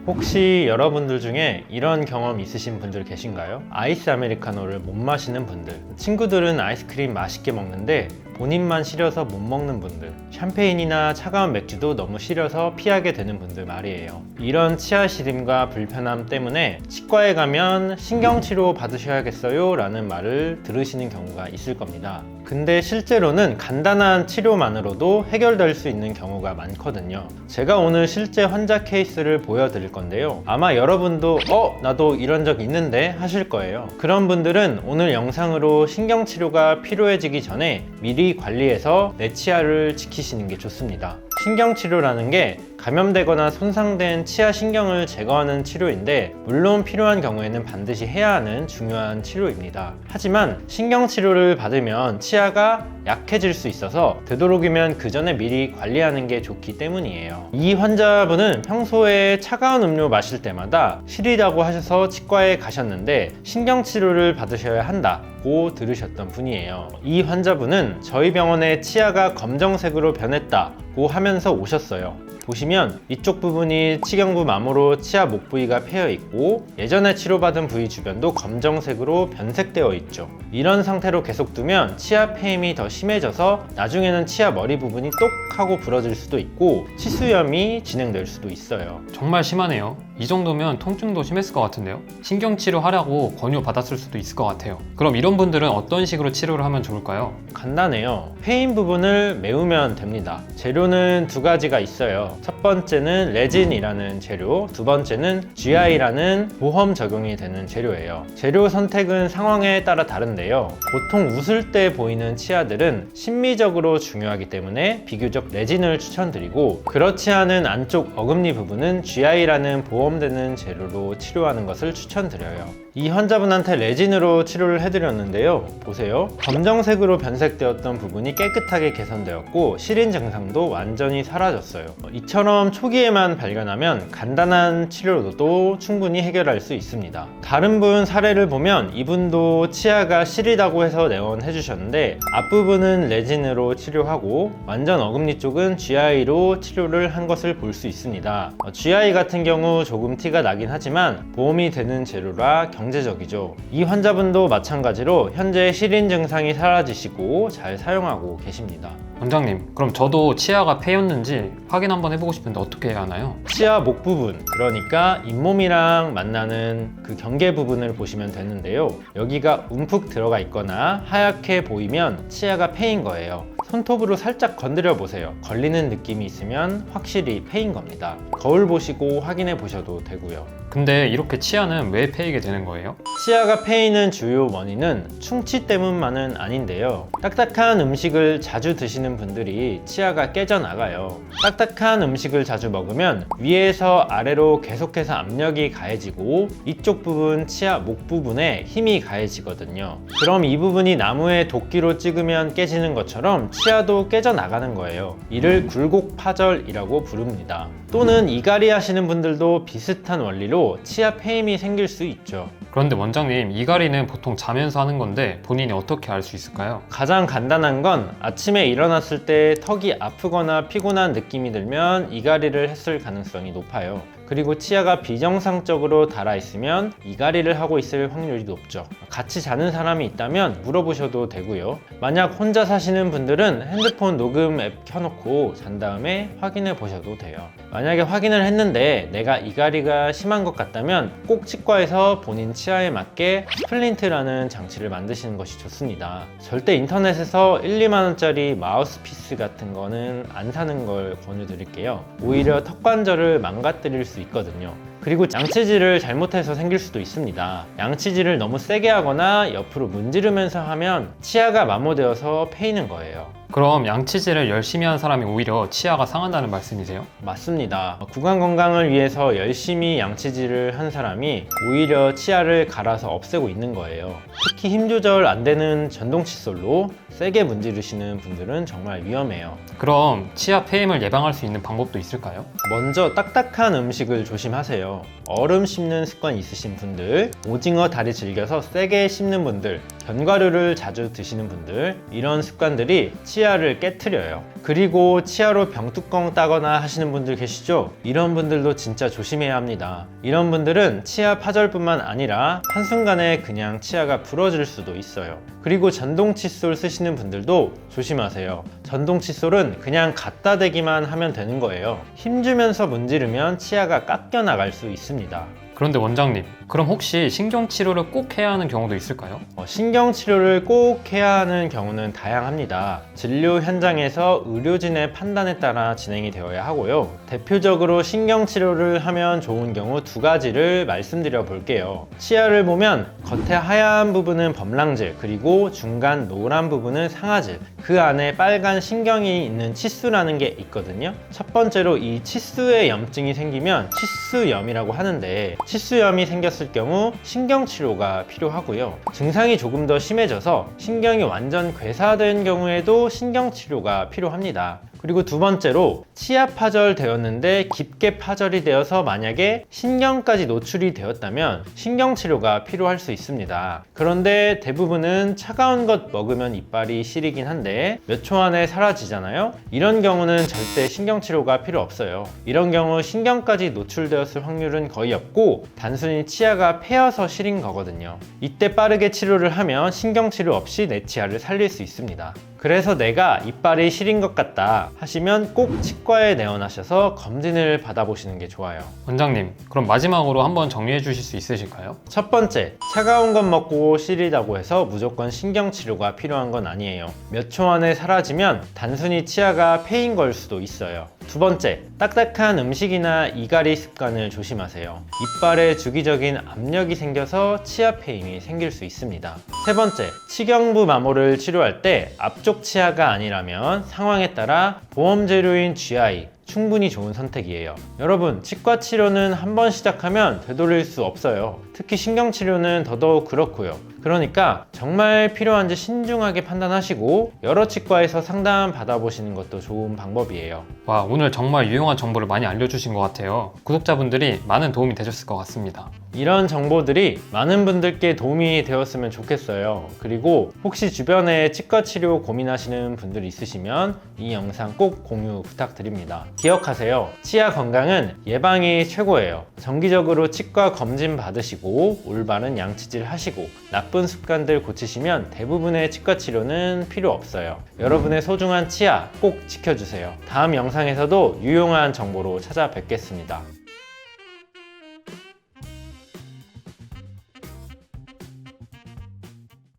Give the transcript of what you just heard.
혹시 여러분들 중에 이런 경험 있으신 분들 계신가요? 아이스 아메리카노를 못 마시는 분들, 친구들은 아이스크림 맛있게 먹는데 본인만 시려서 못 먹는 분들, 샴페인이나 차가운 맥주도 너무 시려서 피하게 되는 분들 말이에요. 이런 치아 시림과 불편함 때문에 치과에 가면 신경치료 받으셔야겠어요 라는 말을 들으시는 경우가 있을 겁니다. 근데 실제로는 간단한 치료만으로도 해결될 수 있는 경우가 많거든요. 제가 오늘 실제 환자 케이스를 보여드릴 건데요. 아마 여러분도 나도 이런 적 있는데 하실 거예요. 그런 분들은 오늘 영상으로 신경치료가 필요해지기 전에 미리 관리해서 내 치아를 지키시는 게 좋습니다. 신경치료라는 게 감염되거나 손상된 치아 신경을 제거하는 치료인데, 물론 필요한 경우에는 반드시 해야 하는 중요한 치료입니다. 하지만 신경치료를 받으면 치아가 약해질 수 있어서 되도록이면 그 전에 미리 관리하는 게 좋기 때문이에요. 이 환자분은 평소에 차가운 음료 마실 때마다 시리다고 하셔서 치과에 가셨는데 신경치료를 받으셔야 한다고 들으셨던 분이에요. 이 환자분은 저희 병원에 치아가 검정색으로 변했다고 하면서 오셨어요. 보시면 이쪽 부분이 치경부 마모로 치아 목 부위가 패여 있고, 예전에 치료받은 부위 주변도 검정색으로 변색되어 있죠. 이런 상태로 계속 두면 치아 패임이 더 심해져서 나중에는 치아 머리 부분이 똑 하고 부러질 수도 있고 치수염이 진행될 수도 있어요. 정말 심하네요. 이 정도면 통증도 심했을 것 같은데요. 신경치료 하라고 권유받았을 수도 있을 것 같아요. 그럼 이런 분들은 어떤 식으로 치료를 하면 좋을까요? 간단해요. 패인 부분을 메우면 됩니다. 재료는 두 가지가 있어요. 첫 번째는 레진이라는 재료, 두 번째는 GI라는 보험 적용이 되는 재료예요. 재료 선택은 상황에 따라 다른데요. 보통 웃을 때 보이는 치아들은 심미적으로 중요하기 때문에 비교적 레진을 추천드리고, 그렇지 않은 안쪽 어금니 부분은 GI라는 보험되는 재료로 치료하는 것을 추천드려요. 이 환자분한테 레진으로 치료를 해드렸는데요. 보세요. 검정색으로 변색되었던 부분이 깨끗하게 개선되었고 시린 증상도 완전히 사라졌어요. 이처럼 초기에만 발견하면 간단한 치료로도 충분히 해결할 수 있습니다. 다른 분 사례를 보면 이분도 치아가 시리다고 해서 내원해 주셨는데 앞부분은 레진으로 치료하고 완전 어금니 쪽은 GI로 치료를 한 것을 볼 수 있습니다. GI 같은 경우 조금 티가 나긴 하지만 보험이 되는 재료라 경제적이죠. 이 환자분도 마찬가지로 현재 시린 증상이 사라지시고 잘 사용하고 계십니다. 원장님, 그럼 저도 치아가 패였는지 확인 한번 해보고 싶은데 어떻게 해야 하나요? 치아 목 부분, 그러니까 잇몸이랑 만나는 그 경계 부분을 보시면 되는데요. 여기가 움푹 들어가 있거나 하얗게 보이면 치아가 패인 거예요. 손톱으로 살짝 건드려 보세요. 걸리는 느낌이 있으면 확실히 패인 겁니다. 거울 보시고 확인해 보셔도 되고요. 근데 이렇게 치아는 왜 패이게 되는 거예요? 치아가 패이는 주요 원인은 충치 때문만은 아닌데요. 딱딱한 음식을 자주 드시는 분들이 치아가 깨져나가요. 딱딱한 음식을 자주 먹으면 위에서 아래로 계속해서 압력이 가해지고 이쪽 부분 치아 목 부분에 힘이 가해지거든요. 그럼 이 부분이 나무에 도끼로 찍으면 깨지는 것처럼 치아도 깨져나가는 거예요. 이를 굴곡파절이라고 부릅니다. 또는 이갈이 하시는 분들도 비슷한 원리로 치아 패임이 생길 수 있죠. 그런데 원장님, 이갈이는 보통 자면서 하는 건데 본인이 어떻게 알 수 있을까요? 가장 간단한 건 아침에 일어났을 때 턱이 아프거나 피곤한 느낌이 들면 이갈이를 했을 가능성이 높아요. 그리고 치아가 비정상적으로 닳아있으면 이갈이를 하고 있을 확률이 높죠. 같이 자는 사람이 있다면 물어보셔도 되고요. 만약 혼자 사시는 분들은 핸드폰 녹음 앱 켜놓고 잔 다음에 확인해 보셔도 돼요. 만약에 확인을 했는데 내가 이갈이가 심한 것 같다면 꼭 치과에서 본인 치아에 맞게 스플린트라는 장치를 만드시는 것이 좋습니다. 절대 인터넷에서 1, 2만 원짜리 마우스피스 같은 거는 안 사는 걸 권유드릴게요. 오히려 턱관절을 망가뜨릴 수 있거든요. 그리고 양치질을 잘못해서 생길 수도 있습니다. 양치질을 너무 세게 하거나 옆으로 문지르면서 하면 치아가 마모되어서 패이는 거예요. 그럼 양치질을 열심히 한 사람이 오히려 치아가 상한다는 말씀이세요? 맞습니다. 구강 건강을 위해서 열심히 양치질을 한 사람이 오히려 치아를 갈아서 없애고 있는 거예요. 특히 힘 조절 안 되는 전동 칫솔로 세게 문지르시는 분들은 정말 위험해요. 그럼 치아 패임을 예방할 수 있는 방법도 있을까요? 먼저 딱딱한 음식을 조심하세요. 있어요. 얼음 씹는 습관 있으신 분들, 오징어 다리 즐겨서 세게 씹는 분들, 견과류를 자주 드시는 분들, 이런 습관들이 치아를 깨트려요. 그리고 치아로 병뚜껑 따거나 하시는 분들 계시죠? 이런 분들도 진짜 조심해야 합니다. 이런 분들은 치아 파절뿐만 아니라 한순간에 그냥 치아가 부러질 수도 있어요. 그리고 전동 칫솔 쓰시는 분들도 조심하세요. 전동 칫솔은 그냥 갖다 대기만 하면 되는 거예요. 힘주면서 문지르면 치아가 깎여 나갈 수 있습니다. 그런데 원장님, 그럼 혹시 신경치료를 꼭 해야 하는 경우도 있을까요? 신경치료를 꼭 해야 하는 경우는 다양합니다. 진료 현장에서 의료진의 판단에 따라 진행이 되어야 하고요. 대표적으로 신경치료를 하면 좋은 경우 두 가지를 말씀드려 볼게요. 치아를 보면 겉에 하얀 부분은 범랑질, 그리고 중간 노란 부분은 상아질, 그 안에 빨간 신경이 있는 치수라는 게 있거든요. 첫 번째로 이 치수에 염증이 생기면 치수염이라고 하는데, 치수염이 생겼을 경우 신경치료가 필요하고요. 증상이 조금 더 심해져서 신경이 완전 괴사된 경우에도 신경치료가 필요합니다. 그리고 두 번째로 치아 파절 되었는데 깊게 파절이 되어서 만약에 신경까지 노출이 되었다면 신경치료가 필요할 수 있습니다. 그런데 대부분은 차가운 것 먹으면 이빨이 시리긴 한데 몇 초 안에 사라지잖아요. 이런 경우는 절대 신경치료가 필요 없어요. 이런 경우 신경까지 노출되었을 확률은 거의 없고 단순히 치아가 패여서 시린 거거든요. 이때 빠르게 치료를 하면 신경치료 없이 내 치아를 살릴 수 있습니다. 그래서 내가 이빨이 시린 것 같다 하시면 꼭 치과에 내원하셔서 검진을 받아보시는 게 좋아요. 원장님, 그럼 마지막으로 한번 정리해 주실 수 있으실까요? 첫 번째, 차가운 것 먹고 시리다고 해서 무조건 신경치료가 필요한 건 아니에요. 몇 초 안에 사라지면 단순히 치아가 패인 걸 수도 있어요. 두 번째, 딱딱한 음식이나 이갈이 습관을 조심하세요. 이빨에 주기적인 압력이 생겨서 치아 패임이 생길 수 있습니다. 세 번째, 치경부 마모를 치료할 때 앞쪽 치아가 아니라면 상황에 따라 보험 재료인 GI 충분히 좋은 선택이에요. 여러분, 치과 치료는 한 번 시작하면 되돌릴 수 없어요. 특히 신경치료는 더더욱 그렇고요. 그러니까 정말 필요한지 신중하게 판단하시고 여러 치과에서 상담 받아보시는 것도 좋은 방법이에요. 와, 오늘 정말 유용한 정보를 많이 알려주신 것 같아요. 구독자분들이 많은 도움이 되셨을 것 같습니다. 이런 정보들이 많은 분들께 도움이 되었으면 좋겠어요. 그리고 혹시 주변에 치과 치료 고민하시는 분들 있으시면 이 영상 꼭 공유 부탁드립니다. 기억하세요. 치아 건강은 예방이 최고예요. 정기적으로 치과 검진 받으시고 올바른 양치질 하시고 나쁜 습관들 고치시면 대부분의 치과 치료는 필요 없어요. 여러분의 소중한 치아 꼭 지켜주세요. 다음 영상에서도 유용한 정보로 찾아뵙겠습니다.